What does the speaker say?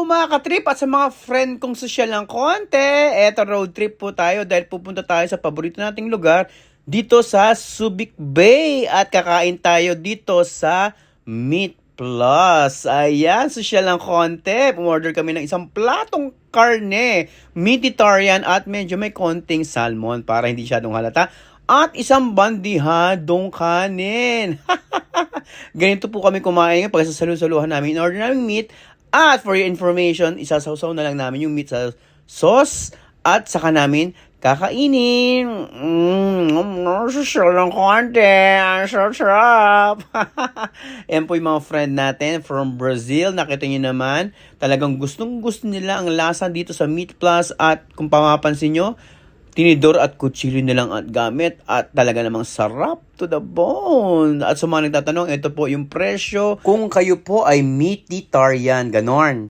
mga katrip at sa mga friend kong sosyal ng konti. Eto, road trip po tayo dahil pupunta tayo sa paborito nating lugar dito sa Subic Bay at kakain tayo dito sa Meat Plus. Ayan, sosyal ng konti. Pumorder kami ng isang platong karne, meatitarian at medyo may konting salmon para hindi siya halata. At isang bandihadong kanin. Ganito po kami kumain pag sasalu-saluhan namin. In order namin meat. At for your information, isasawsaw na lang namin yung meat sa sauce at saka namin kakainin. Social lang konti. Ang sarap. Yan po yung mga friend natin from Brazil. Nakita nyo naman, talagang gustong-gusto nila ang lasa dito sa Meat Plus. At kung pamapansin nyo, tinidor at kutsilyo nilang at gamit at talaga namang sarap to the bone. At sa mga nagtatanong, ito po yung presyo kung kayo po ay meatitarian, ganon.